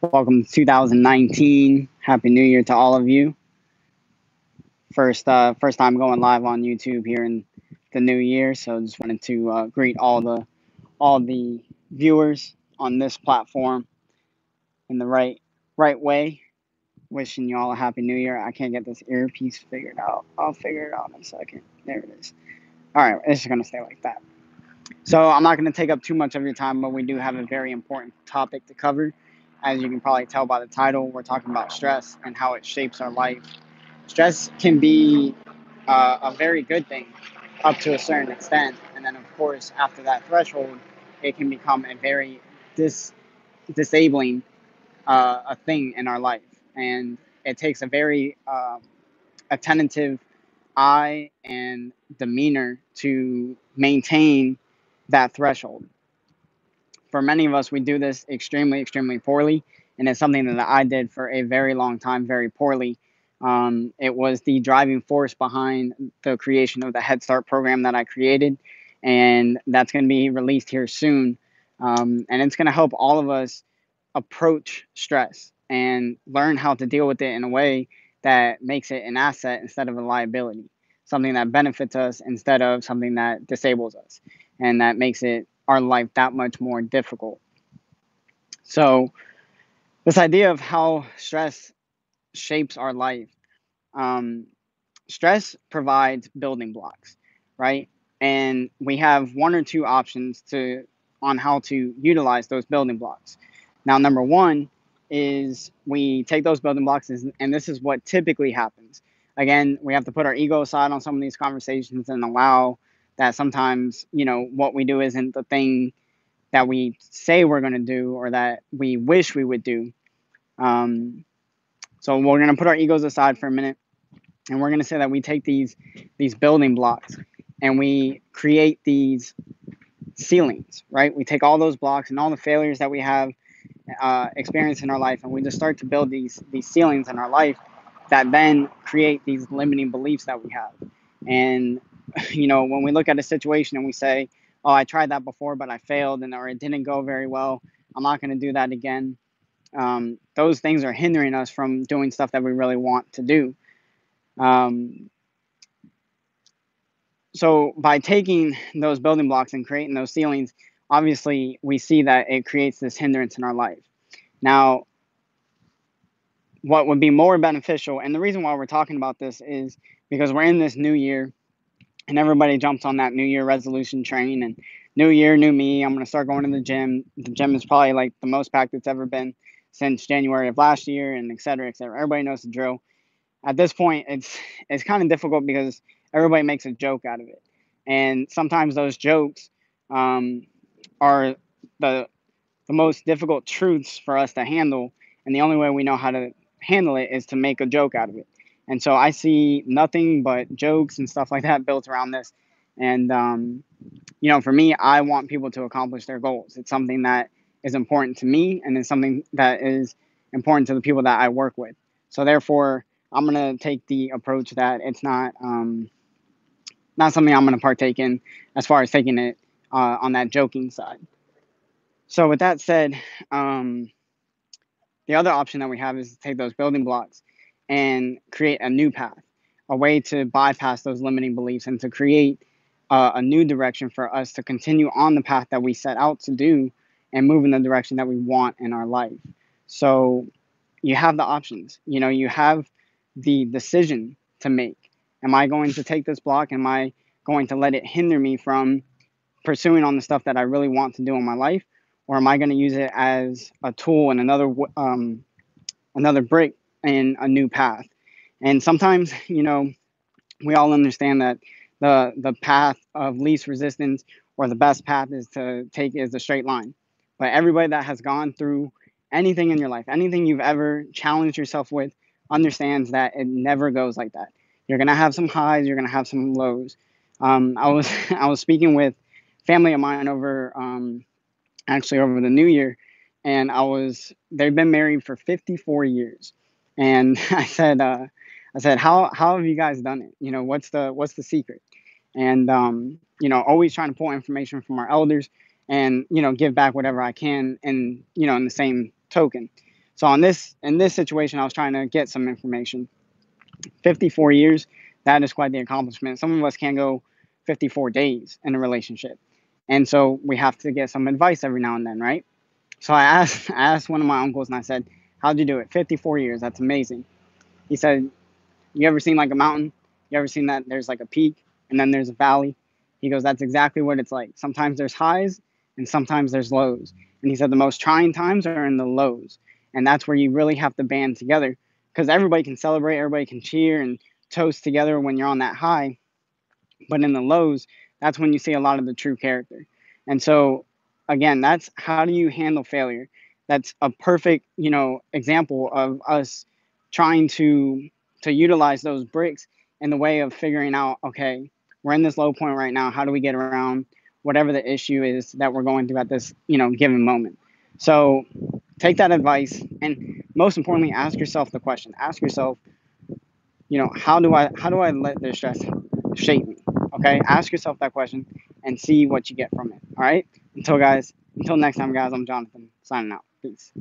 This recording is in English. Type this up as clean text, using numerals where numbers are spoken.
Welcome to 2019. Happy New Year to all of you. First time going live on YouTube here in the new year, so just wanted to greet all the viewers on this platform in the right way. Wishing you all a happy New Year. I can't get this earpiece figured out. I'll figure it out in a second. There it is. All right, it's just gonna stay like that. So I'm not gonna take up too much of your time, but we do have a very important topic to cover. As you can probably tell by the title, we're talking about stress and how it shapes our life. Stress can be a very good thing up to a certain extent, and then of course after that threshold, it can become a very disabling a thing in our life, and it takes a very attentive eye and demeanor to maintain that threshold. For many of us, we do this extremely poorly, and it's something that I did for a very long time, very poorly. It was the driving force behind the creation of the Head Start program that I created, and that's going to be released here soon. And it's going to help all of us approach stress and learn how to deal with it in a way that makes it an asset instead of a liability, something that benefits us instead of something that disables us, and that makes it our life that much more difficult. So, this idea of how stress shapes our life, um, stress provides building blocks, right? And we have one or two options to on how to utilize those building blocks. Now, number one is we take those building blocks, and this is what typically happens. Again, we have to put our ego aside on some of these conversations and allow that sometimes, what we do isn't the thing that we say we're going to do or that we wish we would do. Um, so we're going to put our egos aside for a minute, and we're going to say that we take these building blocks and we create these ceilings, right? We take all those blocks and all the failures that we have experienced in our life, and we just start to build these ceilings in our life that then create these limiting beliefs that we have. And when we look at a situation and we say, "Oh, I tried that before, but I failed, or it didn't go very well. I'm not going to do that again." Those things are hindering us from doing stuff that we really want to do. Um, so by taking those building blocks and creating those ceilings, obviously we see that it creates this hindrance in our life. Now, what would be more beneficial, and the reason why we're talking about this is because we're in this new year, and everybody jumps on that new year resolution train, and new year, new me. I'm going to start going to the gym. The gym is probably like the most packed it's ever been since January of last year, and et cetera, et cetera. Everybody knows the drill. At this point, it's kind of difficult because everybody makes a joke out of it, and sometimes those jokes are the the most difficult truths for us to handle, and the only way we know how to handle it is to make a joke out of it. And so I see nothing but jokes and stuff like that built around this. And for me, I want people to accomplish their goals. It's something that is important to me, and it's something that is important to the people that I work with. So therefore, I'm gonna take the approach that it's not something I'm gonna partake in as far as taking it on that joking side. So with that said, um, the other option that we have is to take those building blocks and create a new path, a way to bypass those limiting beliefs and to create a new direction for us to continue on the path that we set out to do and move in the direction that we want in our life. So you have the options. You have the decision to make. Am I going to take this block? Am I going to let it hinder me from pursuing on the stuff that I really want to do in my life, or am I going to use it as a tool and another brick in a new path? And sometimes, we all understand that the path of least resistance or the best path is to take is a straight line. But everybody that has gone through anything in your life, anything you've ever challenged yourself with, understands that it never goes like that. You're gonna have some highs, you're gonna have some lows. I was I was speaking with family of mine over actually over the new year, and they've been married for 54 years, and I said how have you guys done it? What's the secret? And always trying to pull information from our elders, and give back whatever I can, and in the same token. So in this situation, I was trying to get some information. 54 years, that is quite the accomplishment. Some of us can't go 54 days in a relationship. And so we have to get some advice every now and then, right? So I asked one of my uncles and I said, "How'd you do it? 54 years, that's amazing." He said, "You ever seen like a mountain? You ever seen that there's like a peak and then there's a valley?" He goes, "That's exactly what it's like. Sometimes there's highs and sometimes there's lows." And he said the most trying times are in the lows. And that's where you really have to band together because everybody can celebrate, everybody can cheer and toast together when you're on that high. But in the lows, that's when you see a lot of the true character. And so, again, that's how do you handle failure? That's a perfect, example of us trying to utilize those bricks in the way of figuring out, okay, we're in this low point right now. How do we get around whatever the issue is that we're going through at this, given moment? So take that advice and most importantly, ask yourself the question. Ask yourself, how do I let this stress shape me? Okay, ask yourself that question and see what you get from it. All right, until next time, guys, I'm Jonathan signing out. Peace.